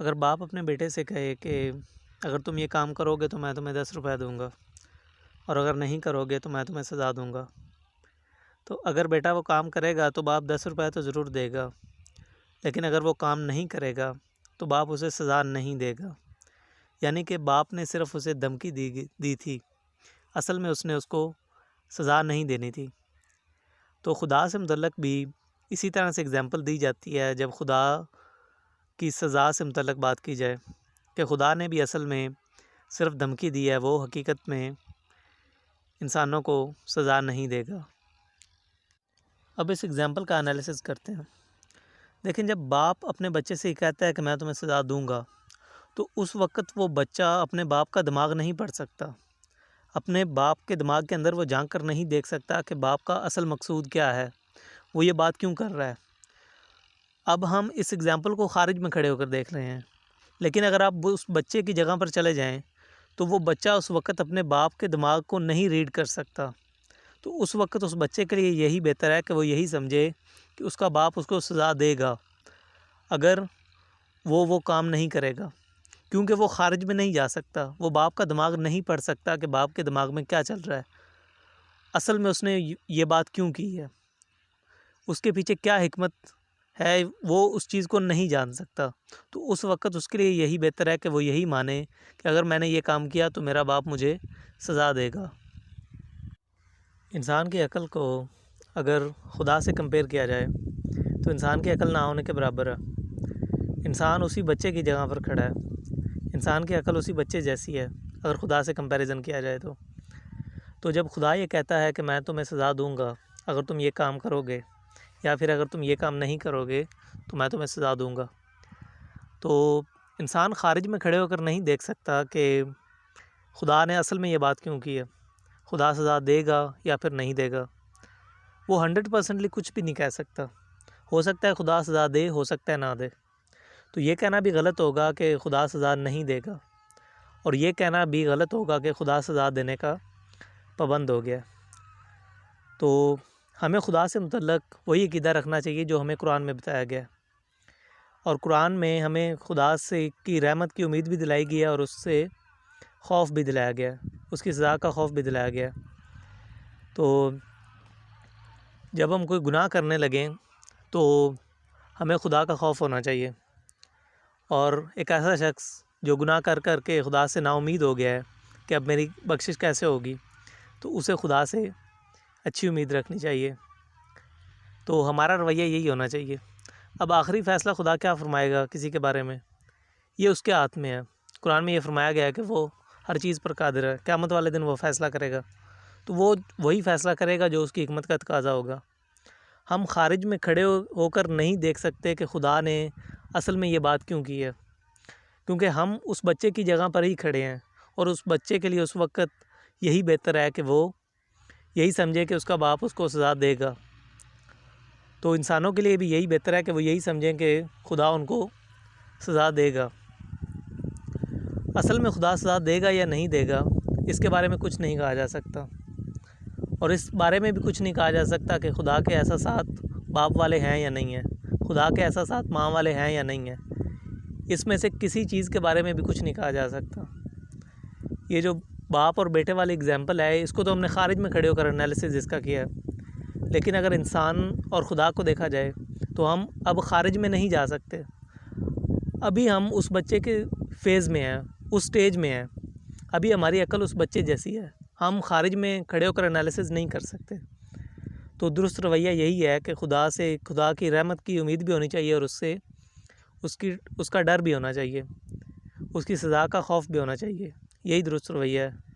अगर बाप अपने बेटे से कहे कि अगर तुम ये काम करोगे तो मैं तुम्हें 10 रुपये दूंगा, और अगर नहीं करोगे तो मैं तुम्हें सज़ा दूंगा, तो अगर बेटा वो काम करेगा तो बाप 10 रुपये तो ज़रूर देगा, लेकिन अगर वो काम नहीं करेगा तो बाप उसे सज़ा नहीं देगा। यानी कि बाप ने सिर्फ उसे धमकी दी थी, असल में उसने उसको सज़ा नहीं देनी थी। तो खुदा से मुतल्लक भी इसी तरह से एग्ज़ाम्पल दी जाती है जब खुदा की सज़ा से मुतल्लक बात की जाए कि खुदा ने भी असल में सिर्फ धमकी दी है, वो हकीकत में इंसानों को सज़ा नहीं देगा। अब इस एग्ज़ाम्पल का एनालिसिस करते हैं। लेकिन जब बाप अपने बच्चे से कहता है कि मैं तुम्हें सज़ा दूंगा, तो उस वक़्त वो बच्चा अपने बाप का दिमाग नहीं पढ़ सकता। अपने बाप के दिमाग के अंदर वो झांक कर नहीं देख सकता कि बाप का असल मकसूद क्या है, वो ये बात क्यों कर रहा है। अब हम इस एग्ज़ाम्पल को ख़ारिज में खड़े होकर देख रहे हैं, लेकिन अगर आप उस बच्चे की जगह पर चले जाएं तो वो बच्चा उस वक़्त अपने बाप के दिमाग को नहीं रीड कर सकता। तो उस वक़्त उस बच्चे के लिए यही बेहतर है कि वो यही समझे कि उसका बाप उसको सज़ा देगा अगर वो काम नहीं करेगा, क्योंकि वो ख़ारिज में नहीं जा सकता। वो बाप का दिमाग नहीं पढ़ सकता कि बाप के दिमाग में क्या चल रहा है, असल में उसने ये बात क्यों की है, उसके पीछे क्या हिकमत है, वो उस चीज़ को नहीं जान सकता। तो उस वक़्त उसके लिए यही बेहतर है कि वो यही माने कि अगर मैंने ये काम किया तो मेरा बाप मुझे सज़ा देगा। इंसान की अक़ल को अगर खुदा से कंपेयर किया जाए तो इंसान की अक़ल ना होने के बराबर है। इंसान उसी बच्चे की जगह पर खड़ा है, इंसान की अक़ल उसी बच्चे जैसी है अगर खुदा से कंपैरिजन किया जाए तो जब खुदा ये कहता है कि मैं तुम्हें सज़ा दूंगा अगर तुम ये काम करोगे, या फिर अगर तुम ये काम नहीं करोगे तो मैं तुम्हें सज़ा दूंगा, तो इंसान ख़ारिज में खड़े होकर नहीं देख सकता कि खुदा ने असल में ये बात क्यों की है, खुदा सज़ा देगा या फिर नहीं देगा। वो 100% कुछ भी नहीं कह सकता। हो सकता है खुदा सज़ा दे, हो सकता है ना दे। तो ये कहना भी गलत होगा कि खुदा सज़ा नहीं देगा, और ये कहना भी गलत होगा कि खुदा सज़ा देने का पाबंद हो गया। तो हमें खुदा से मुतल्लक वही अक़ीदा रखना चाहिए जो हमें कुरान में बताया गया है, और कुरान में हमें खुदा से की रहमत की उम्मीद भी दिलाई गई है और उससे खौफ भी दिलाया गया, उसकी सज़ा का खौफ भी दिलाया गया। तो जब हम कोई गुनाह करने लगें तो हमें खुदा का खौफ होना चाहिए, और एक ऐसा शख्स जो गुनाह कर कर के खुदा से नाउम्मीद हो गया है कि अब मेरी बख्शिश कैसे होगी, तो उसे खुदा से अच्छी उम्मीद रखनी चाहिए। तो हमारा रवैया यही होना चाहिए। अब आखिरी फ़ैसला खुदा क्या फ़रमाएगा किसी के बारे में, ये उसके हाथ में है। कुरान में ये फ़रमाया गया है कि वो हर चीज़ पर कादिर है, क़यामत वाले दिन वो फ़ैसला करेगा, तो वो वही फ़ैसला करेगा जो उसकी हिकमत का तकाज़ा होगा। हम ख़ारिज में खड़े होकर नहीं देख सकते कि खुदा ने असल में ये बात क्यों की है, क्योंकि हम उस बच्चे की जगह पर ही खड़े हैं, और उस बच्चे के लिए उस वक़्त यही बेहतर है कि वो यही समझे कि उसका बाप उसको सज़ा देगा। तो इंसानों के लिए भी यही बेहतर है कि वो यही समझें कि खुदा उनको सज़ा देगा। असल में खुदा सज़ा देगा या नहीं देगा इसके बारे में कुछ नहीं कहा जा सकता, और इस बारे में भी कुछ नहीं कहा जा सकता कि खुदा के एहसासात बाप वाले हैं या नहीं हैं, खुदा के एहसासात माँ वाले हैं या नहीं हैं। इसमें से किसी चीज़ के बारे में भी कुछ नहीं कहा जा सकता। ये जो बाप और बेटे वाली एग्ज़ाम्पल है, इसको तो हमने ख़ारिज में खड़े होकर एनालिसिस इसका किया है, लेकिन अगर इंसान और खुदा को देखा जाए तो हम अब ख़ारिज में नहीं जा सकते। अभी हम उस बच्चे के फ़ेज़ में हैं, उस स्टेज में हैं, अभी हमारी अक़ल उस बच्चे जैसी है, हम ख़ारिज में खड़े होकर एनालिसिस नहीं कर सकते। तो दुरुस्त रवैया यही है कि खुदा की रहमत की उम्मीद भी होनी चाहिए, और उससे उसका डर भी होना चाहिए, उसकी सज़ा का खौफ भी होना चाहिए। यही दुरुस्त रवैया है।